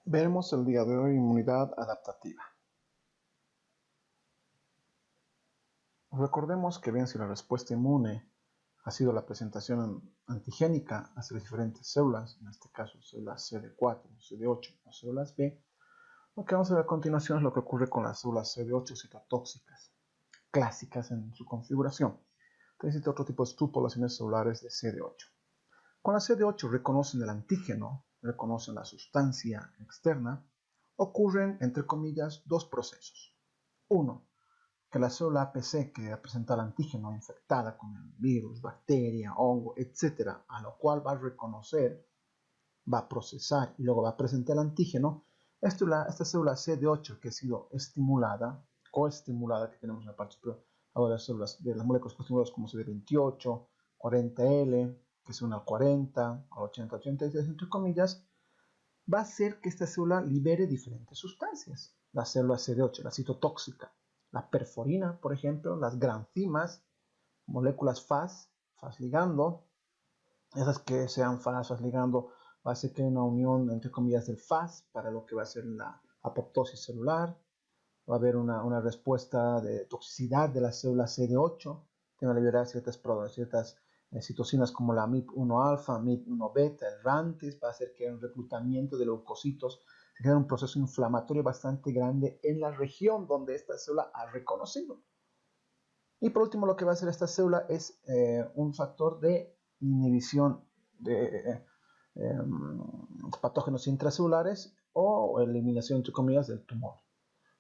Veremos el día de hoy inmunidad adaptativa. Recordemos que bien si la respuesta inmune ha sido la presentación antigénica hacia las diferentes células, en este caso células CD4, CD8 o células B, lo que vamos a ver a continuación es lo que ocurre con las células CD8 citotóxicas, clásicas en su configuración. Entonces existe otro tipo de subpoblaciones celulares de CD8. Cuando las CD8 reconocen el antígeno, reconocen la sustancia externa, ocurren, entre comillas, dos procesos. Uno, que la célula APC que presenta el antígeno infectada con el virus, bacteria, hongo, etc., a lo cual va a reconocer, va a procesar y luego va a presentar el antígeno, esta célula CD8 que ha sido estimulada, coestimulada, que tenemos en la parte superior, ahora las células de las moléculas coestimuladas como CD28, 40L, que se une al 40, al 80, 86, entre comillas, va a hacer que esta célula libere diferentes sustancias. La célula CD8, la citotóxica, la perforina, por ejemplo, las granzimas, moléculas FAS ligando, esas que sean FAS ligando, va a hacer que haya una unión, entre comillas, del FAS para lo que va a ser la apoptosis celular, va a haber una respuesta de toxicidad de la célula CD8, que va a liberar ciertas citocinas como la MIP1-alfa, MIP1-beta, el RANTES, va a hacer que haya un reclutamiento de leucocitos, se genera un proceso inflamatorio bastante grande en la región donde esta célula ha reconocido. Y por último, lo que va a hacer esta célula es un factor de inhibición de patógenos intracelulares o eliminación, entre comillas, del tumor.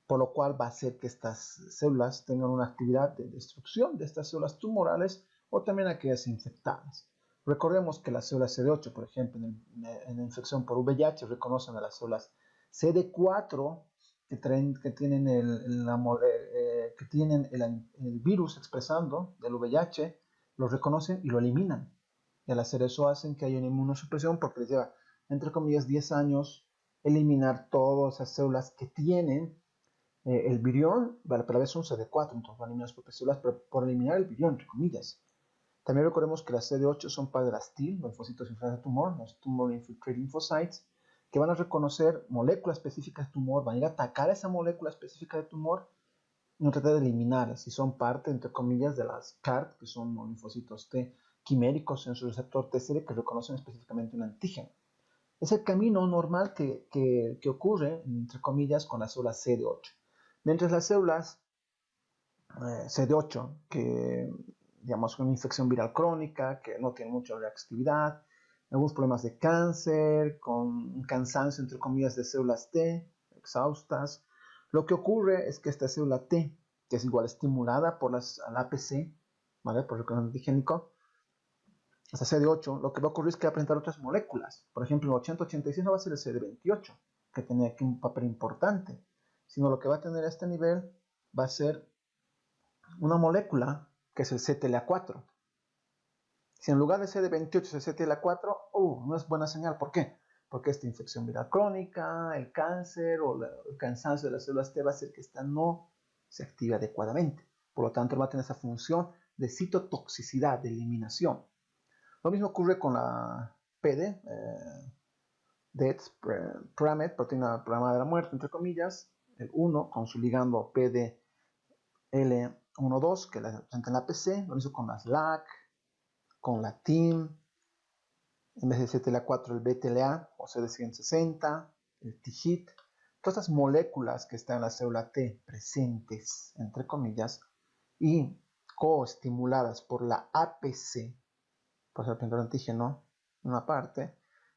Por lo cual va a hacer que estas células tengan una actividad de destrucción de estas células tumorales o también aquellas infectadas. Recordemos que las células CD8, por ejemplo, en la infección por VIH, reconocen a las células CD4 que tienen el virus expresando del VIH, lo reconocen y lo eliminan. Y al hacer eso hacen que haya una inmunosupresión porque les lleva, entre comillas, 10 años eliminar todas esas células que tienen el virión, vale, pero a veces un CD4, entonces van a eliminar las propias células, pero por eliminar el virión, entre comillas. También recordemos que las CD8 son parte de las TIL, linfocitos infiltrados de tumor, los Tumor Infiltrating Lymphocytes, que van a reconocer moléculas específicas de tumor, van a ir a atacar a esa molécula específica de tumor y no tratar de eliminarlas, y son parte, entre comillas, de las CART, que son linfocitos T quiméricos en su receptor TCD que reconocen específicamente un antígeno. Es el camino normal que ocurre, entre comillas, con las células CD8. Mientras las células CD8, que digamos con una infección viral crónica, que no tiene mucha reactividad, algunos problemas de cáncer, con un cansancio, entre comillas, de células T, exhaustas, lo que ocurre es que esta célula T, que es igual estimulada por al APC, ¿vale? Por el reconocimiento antigénico, esta CD8, lo que va a ocurrir es que va a presentar otras moléculas. Por ejemplo, el 8086 no va a ser el CD28, que tenía aquí un papel importante, sino lo que va a tener a este nivel va a ser una molécula que es el CTLA4. Si en lugar de CD28 es el CTLA4, no es buena señal. ¿Por qué? Porque esta infección viral crónica, el cáncer o el cansancio de las células T va a hacer que esta no se active adecuadamente. Por lo tanto, va a tener esa función de citotoxicidad, de eliminación. Lo mismo ocurre con la PD, PRAMET, proteína programada de la muerte, entre comillas, el 1 con su ligando PDL12 que la presenta en la PC, lo mismo con las LAC, con la TIM, en vez de CTLA4 el BTLA o CD160, el TIGIT, todas estas moléculas que están en la célula T presentes, entre comillas, y coestimuladas por la APC, por ser el antígeno, una parte,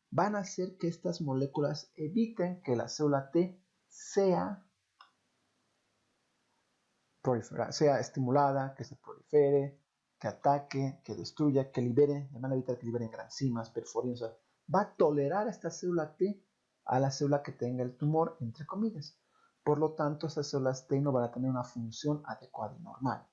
van a hacer que estas moléculas eviten que la célula T sea estimulada, que se prolifere, que ataque, que destruya, que libere, van a evitar que liberen granzimas, perforinas, o sea, va a tolerar esta célula T a la célula que tenga el tumor, entre comillas. Por lo tanto, estas células T no van a tener una función adecuada y normal.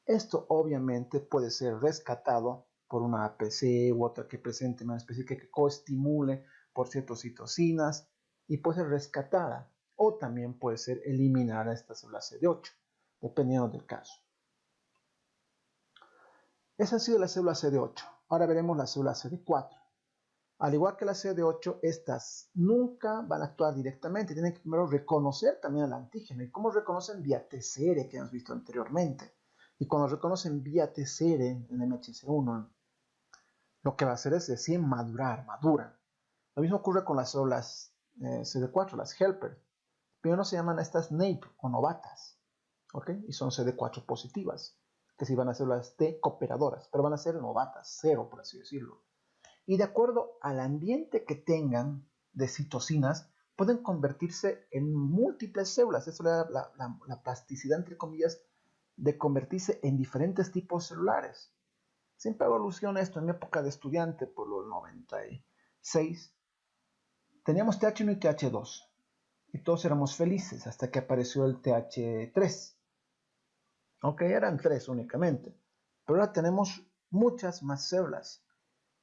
Esto obviamente puede ser rescatado por una APC u otra que presente una específica que coestimule por ciertas citocinas y puede ser rescatada o también puede ser eliminada esta célula CD8, dependiendo del caso. Esa ha sido la célula CD8. Ahora veremos la célula CD4. Al igual que la CD8, estas nunca van a actuar directamente. Tienen que primero reconocer también el antígeno. ¿Y cómo reconocen? Vía TCR, que hemos visto anteriormente. Y cuando reconocen vía TCR en el MHC1, lo que va a hacer es decir maduran. Lo mismo ocurre con las células CD4, las helper. Primero se llaman estas NAPE o novatas, ¿ok? Y son CD4 positivas, que sí van a ser células T cooperadoras, pero van a ser novatas, cero por así decirlo. Y de acuerdo al ambiente que tengan de citocinas, pueden convertirse en múltiples células. Eso le da la plasticidad, entre comillas, de convertirse en diferentes tipos celulares. Siempre hago alusión a esto. En mi época de estudiante, por los 96, teníamos TH1 y TH2. Y todos éramos felices hasta que apareció el TH3. Aunque eran 3 únicamente. Pero ahora tenemos muchas más células.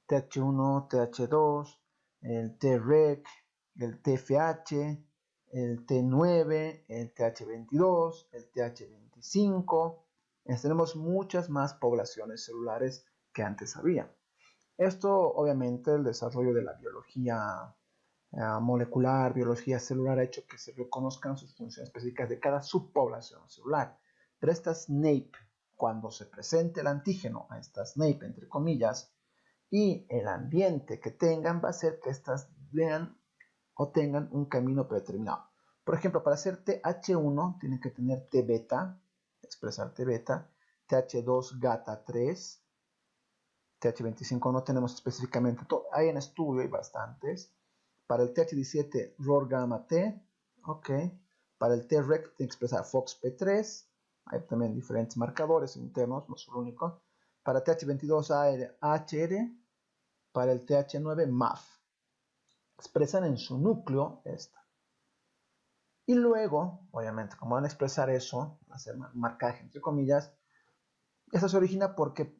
TH1, TH2, el TREC, el TFH, el T9, el TH22, el TH25. Tenemos muchas más poblaciones celulares que antes había. Esto, obviamente, el desarrollo de la biología molecular, biología celular, ha hecho que se reconozcan sus funciones específicas de cada subpoblación celular. Pero estas NAPE, cuando se presente el antígeno a estas NAPE, entre comillas, y el ambiente que tengan, va a hacer que estas vean o tengan un camino predeterminado. Por ejemplo, para hacer TH1 tienen que tener T beta, expresar T beta, TH2 gata 3, TH25 no tenemos específicamente, hay en estudio, hay bastantes. Para el TH17 ROR gamma T, ok. Para el TREC tiene que expresar FOXP3, hay también diferentes marcadores internos, no es el único. Para TH22 HR, para el TH9 MAF. Expresan en su núcleo esta. Y luego, obviamente, como van a expresar eso, hacer marcaje entre comillas, esto se origina porque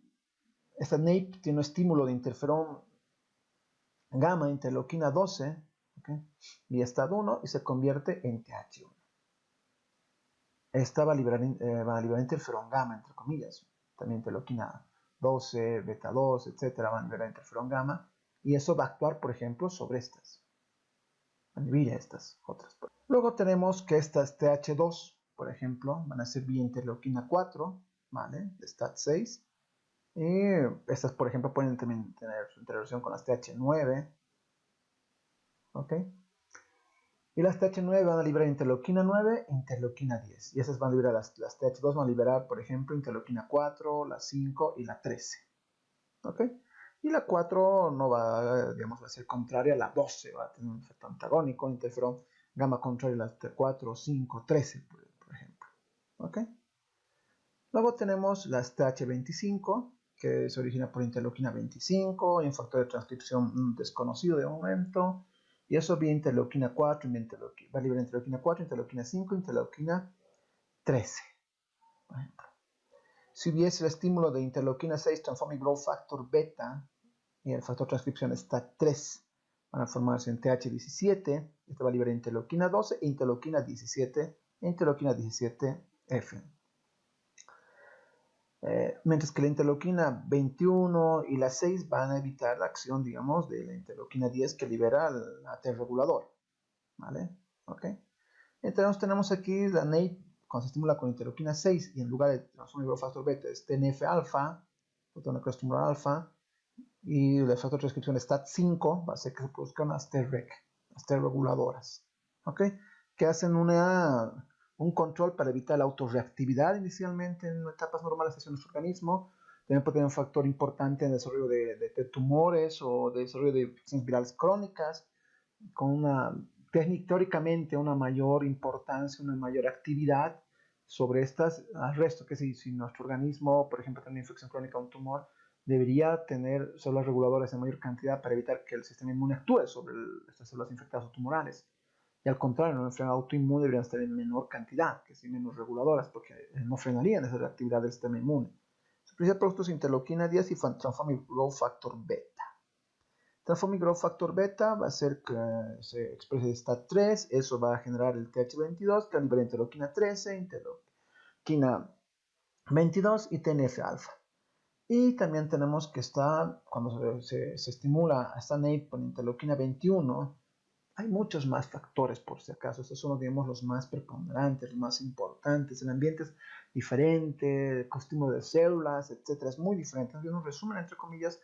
esta NAPE tiene un estímulo de interferón gamma, interleuquina 12, ¿okay? Y estado 1 y se convierte en TH1. Esta va a liberar interferón gamma, entre comillas, también interleuquina 12, beta 2, etcétera, van a liberar interferón gamma, y eso va a actuar, por ejemplo, sobre estas. Inhibir estas otras. Luego tenemos que estas TH2, por ejemplo, van a ser vía interleuquina 4, ¿vale? De STAT6. Y estas, por ejemplo, pueden también tener su interacción con las TH9, ¿ok? Y las TH9 van a liberar interleuquina 9 e interleuquina 10. Y esas van a liberar, las TH2 van a liberar, por ejemplo, interleuquina 4, la 5 y la 13, ¿ok? Y la 4 no va, digamos, va a ser contraria a la 12, va a tener un efecto antagónico, interferón gamma contrario a las 4, 5, 13, por ejemplo. ¿Ok? Luego tenemos las TH25, que se origina por interleuquina 25, y un factor de transcripción desconocido de momento, y eso vía interleuquina 4, va a liberar interleuquina 4, interleuquina 5, interleuquina 13, por ejemplo. Si hubiese el estímulo de interleuquina 6, transforming growth factor beta, y el factor de transcripción está 3, van a formarse en TH17, este va a liberar interleuquina 12 e interleuquina 17 e interleuquina 17F. Mientras que la interleuquina 21 y la 6 van a evitar la acción, digamos, de la interleuquina 10 que libera el AT regulador, ¿vale? ¿Ok? Entonces tenemos aquí la NAPE cuando se estimula con interleuquina 6 y en lugar de transformar growth factor beta es TNF-alfa, fotonecoestimulador alfa, y el factor de transcripción STAT5 va a hacer que se produzcan las TREC, las T reguladoras, ¿ok? Que hacen un control para evitar la autorreactividad inicialmente en etapas normales de nuestro organismo. También puede tener un factor importante en el desarrollo de tumores o de desarrollo de infecciones virales crónicas, con una teóricamente una mayor importancia, una mayor actividad sobre estas, al resto, que si nuestro organismo, por ejemplo, tiene una infección crónica o un tumor, debería tener células reguladoras en mayor cantidad para evitar que el sistema inmune actúe sobre estas células infectadas o tumorales. Y al contrario, en una enfermedad autoinmune deberían estar en menor cantidad, que sí menos reguladoras, porque no frenarían esa actividad del sistema inmune. Su principal producto es interleuquina 10 y transforming growth factor beta. Transforming growth factor beta va a hacer que se exprese STAT3, eso va a generar el TH22, que libera interleuquina 13, interleuquina 22 y TNF-alfa. Y también tenemos que cuando se estimula a esta NAPE por interleuquina 21, hay muchos más factores por si acaso. Estos son, digamos, los más preponderantes, los más importantes. El ambiente es diferente, el costume de células, etc. Es muy diferente. Es un resumen, entre comillas,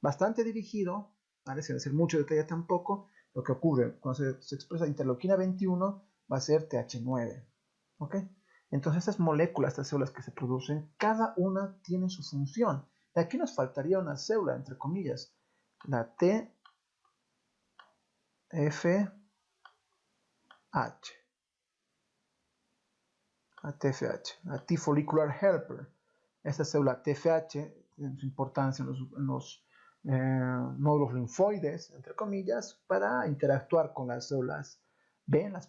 bastante dirigido, ¿vale? Sin decir mucho detalle tampoco. Lo que ocurre cuando se expresa interleuquina 21 va a ser TH9. ¿Ok? Entonces estas moléculas, estas células que se producen, cada una tiene su función. Y aquí nos faltaría una célula, entre comillas, la TFH. La TFH, la T-follicular helper. Esta célula TFH tiene su importancia en los nódulos linfoides, entre comillas, para interactuar con las células B, las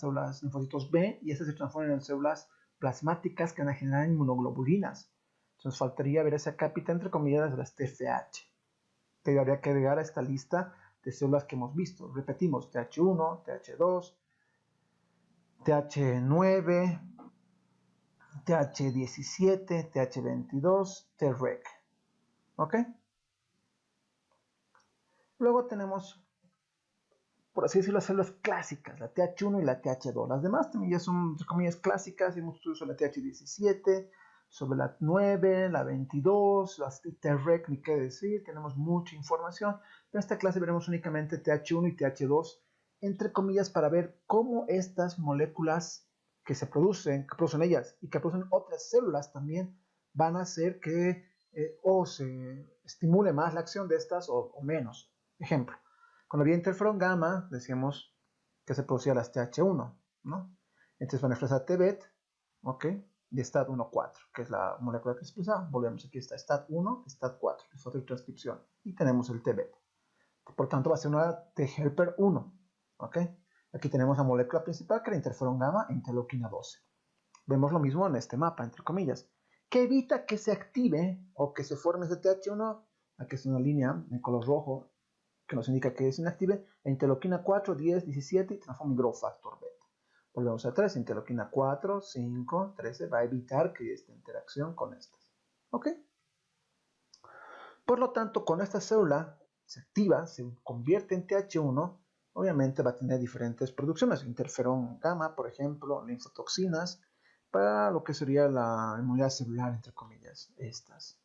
células linfocitos B, y estas se transforman en células plasmáticas que van a generar inmunoglobulinas. Entonces faltaría ver esa cápita, entre comillas, de las TFH. Que habría que agregar a esta lista de células que hemos visto. Repetimos, TH1, TH2, TH9, TH17, TH22, TREC. ¿Ok? Luego tenemos, por así decirlo, las células clásicas, la TH1 y la TH2. Las demás también ya son, entre comillas, clásicas. Hemos estudiado sobre la TH17, sobre la 9, la 22, las TREC, ni qué decir, tenemos mucha información. En esta clase veremos únicamente TH1 y TH2, entre comillas, para ver cómo estas moléculas que producen ellas y que producen otras células también, van a hacer que o se estimule más la acción de estas o menos. Ejemplo, cuando había interferón gamma, decíamos que se producía las TH1, ¿no? Entonces van a expresar TBET, ¿ok? Y STAT1-4, que es la molécula que se expresa. Volvemos, aquí está STAT1, STAT4, que es fototranscripción. Y tenemos el TBET. Por tanto, va a ser una T-helper 1, ¿ok? Aquí tenemos la molécula principal, que era interferón gamma e interleuquina 12. Vemos lo mismo en este mapa, entre comillas, que evita que se active o que se forme ese TH1. Aquí es una línea en color rojo que nos indica que es inactive, e interleuquina 4, 10, 17 y transforma en growth factor beta. Volvemos a 3, interleuquina 4, 5, 13 va a evitar que haya esta interacción con estas. ¿Ok? Por lo tanto, cuando esta célula se activa, se convierte en TH1, obviamente va a tener diferentes producciones. Interferón gamma, por ejemplo, linfotoxinas, para lo que sería la inmunidad celular, entre comillas, estas.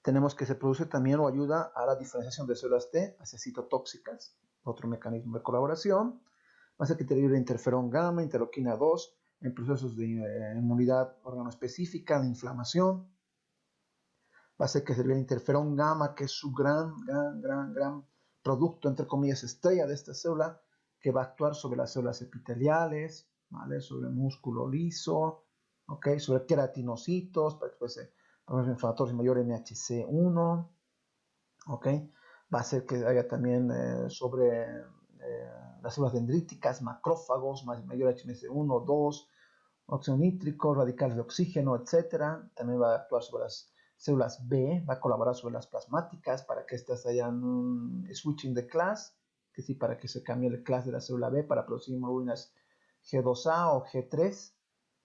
Tenemos que se produce también o ayuda a la diferenciación de células T hacia citotóxicas, otro mecanismo de colaboración. Va a ser que te libre interferón gamma, interleuquina 2, en procesos de inmunidad organoespecífica, de inflamación. Va a ser que se libere interferón gamma, que es su gran producto, entre comillas, estrella de esta célula, que va a actuar sobre las células epiteliales, ¿vale? Sobre el músculo liso, ¿okay? Sobre queratinocitos, para que fuese inflamatorios mayor MHC1, ¿ok? Va a ser que haya también sobre las células dendríticas, macrófagos, mayor HMC1, 2, óxido nítrico, radicales de oxígeno, etc. También va a actuar sobre las células B, va a colaborar sobre las plasmáticas para que éstas hayan un switching de class, que sí, para que se cambie el class de la célula B para producir hemoglóbinas G2A o G3,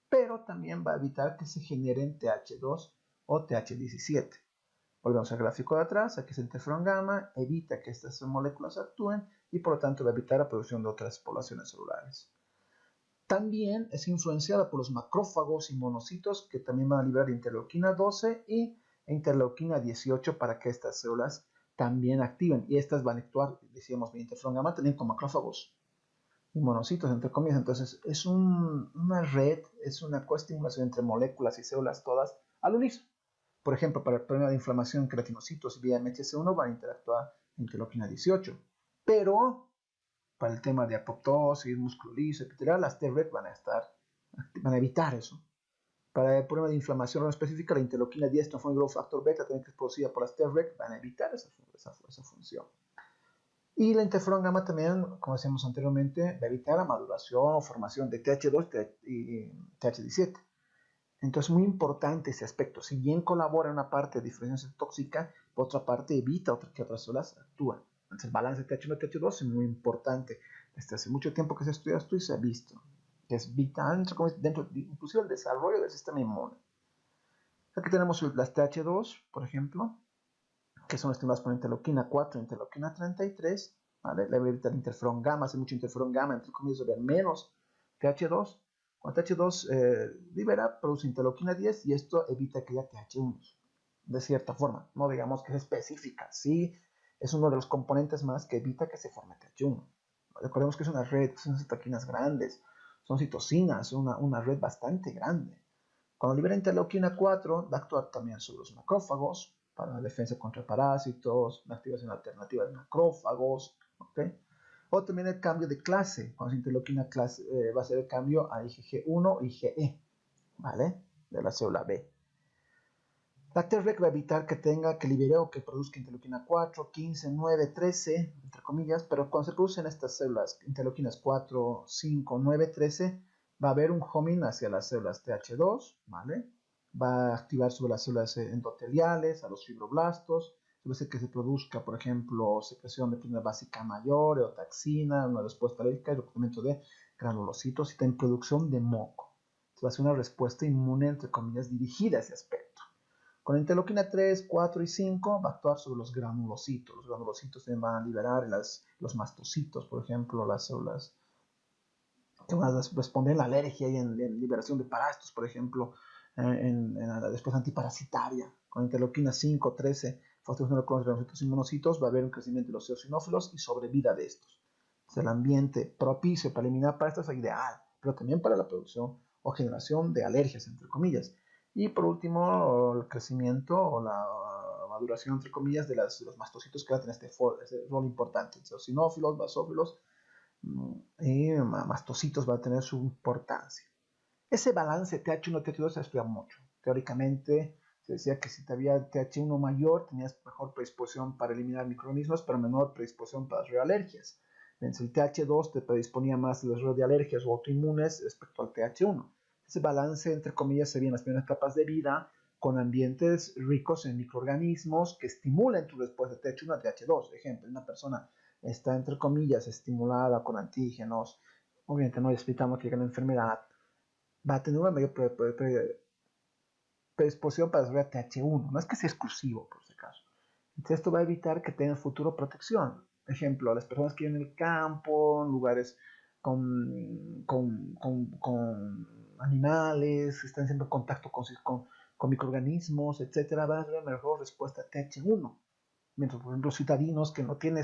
pero también va a evitar que se generen TH2 o TH17. Volvemos al gráfico de atrás, aquí es interferón gamma, evita que estas moléculas actúen y por lo tanto va a evitar la producción de otras poblaciones celulares. También es influenciada por los macrófagos y monocitos, que también van a liberar interleuquina 12 y interleuquina 18 para que estas células también activen. Y estas van a actuar, decíamos, interferón gamma también con macrófagos y monocitos, entre comillas. Entonces es una red, es una coestimulación entre moléculas y células todas al unísono. Por ejemplo, para el problema de inflamación, queratinocitos y vía MHC1 van a interactuar interleuquina 18. Pero para el tema de apoptosis, músculo liso, etc., las TREC van a evitar eso. Para el problema de inflamación no específica, la interleuquina 10 transforma growth factor beta, también que es producida por las TREC, van a evitar esa función. Y la interferón gamma también, como decíamos anteriormente, va a evitar la maduración o formación de TH2 y TH17. Entonces, muy importante ese aspecto. Si bien colabora en una parte de diferenciación tóxica, por otra parte evita que otras células actúen. Entonces, el balance de TH1 y TH2 es muy importante. Desde hace mucho tiempo que se estudia esto y se ha visto que es vital dentro inclusive el desarrollo del sistema inmune. Aquí tenemos las TH2, por ejemplo, que son estimuladas por interleuquina 4 e interleuquina 33, ¿vale? Le voy a evitar interferón gamma, hace mucho interferón gamma, entre comillas, debe haber menos TH2. Cuando TH2 libera, produce interleuquina 10 y esto evita que haya TH1, de cierta forma. No digamos que es específica, sí es uno de los componentes más que evita que se forme TH1. Recordemos que es una red, son citoquinas grandes, son citocinas, una red bastante grande. Cuando libera interleuquina 4, va a actuar también sobre los macrófagos, para la defensa contra parásitos, una activación alternativa de macrófagos, ¿ok? O también el cambio de clase, cuando es interleuquina clase, va a ser el cambio a IgG1 y IgE, ¿vale? De la célula B. La TREC va a evitar que tenga, que libere o que produzca interleuquina 4, 15, 9, 13, entre comillas, pero cuando se producen estas células, interleuquinas 4, 5, 9, 13, va a haber un homing hacia las células TH2, ¿vale? Va a activar sobre las células endoteliales, a los fibroblastos, puede ser que se produzca, por ejemplo, secreción de proteína básica mayor, eotaxina, una respuesta alérgica, el reclutamiento de granulocitos y también producción de moco. Entonces va a ser una respuesta inmune, entre comillas, dirigida a ese aspecto. Con interleuquina 3, 4 y 5 va a actuar sobre los granulocitos. Los granulocitos también van a liberar los mastocitos, por ejemplo, las células que van a responder en la alergia y en liberación de parásitos, por ejemplo, en la respuesta antiparasitaria. Con interleuquina 5, 13, fosforescencia con los granulocitos y monocitos, va a haber un crecimiento de los eosinófilos y sobrevida de estos. Entonces, el ambiente propicio para eliminar parásitos es ideal, pero también para la producción o generación de alergias, entre comillas. Y por último, el crecimiento o la maduración, entre comillas, de los mastocitos que van a tener este rol importante. Eosinófilos, basófilos y mastocitos van a tener su importancia. Ese balance TH1-TH2 se estudia mucho. Teóricamente se decía que si había TH1 mayor tenías mejor predisposición para eliminar microorganismos, pero menor predisposición para las alergias. Mientras el TH2 te predisponía más a las de alergias o autoinmunes respecto al TH1. Ese balance, entre comillas, se ve en las primeras etapas de vida con ambientes ricos en microorganismos que estimulan tu respuesta de TH1 a TH2. Ejemplo, una persona está, entre comillas, estimulada con antígenos, obviamente no explicamos que llega una enfermedad, va a tener una mayor predisposición para desarrollar TH1. No es que sea exclusivo, por si acaso. Entonces, esto va a evitar que tengan futuro protección. Ejemplo, las personas que viven en el campo, en lugares con animales, están siempre en contacto con microorganismos, etcétera, van a tener mejor respuesta a TH1. Mientras, por ejemplo, citadinos que no tienen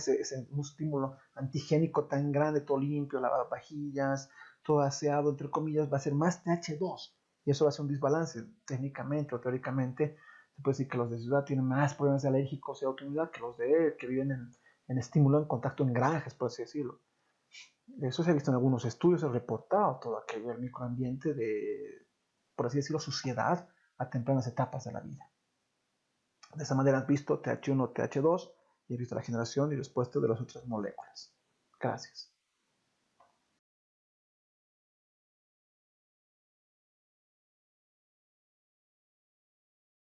un estímulo antigénico tan grande, todo limpio, lavavajillas, todo aseado, entre comillas, va a ser más TH2. Y eso va a ser un desbalance. Técnicamente o teóricamente, se puede decir que los de ciudad tienen más problemas alérgicos y autoinmunidad que los de que viven en estímulo, en contacto en granjas, por así decirlo. Eso se ha visto en algunos estudios, se ha reportado todo aquello, el microambiente de, por así decirlo, suciedad a tempranas etapas de la vida. De esa manera has visto TH1, TH2 y has visto la generación y respuesta de las otras moléculas. Gracias.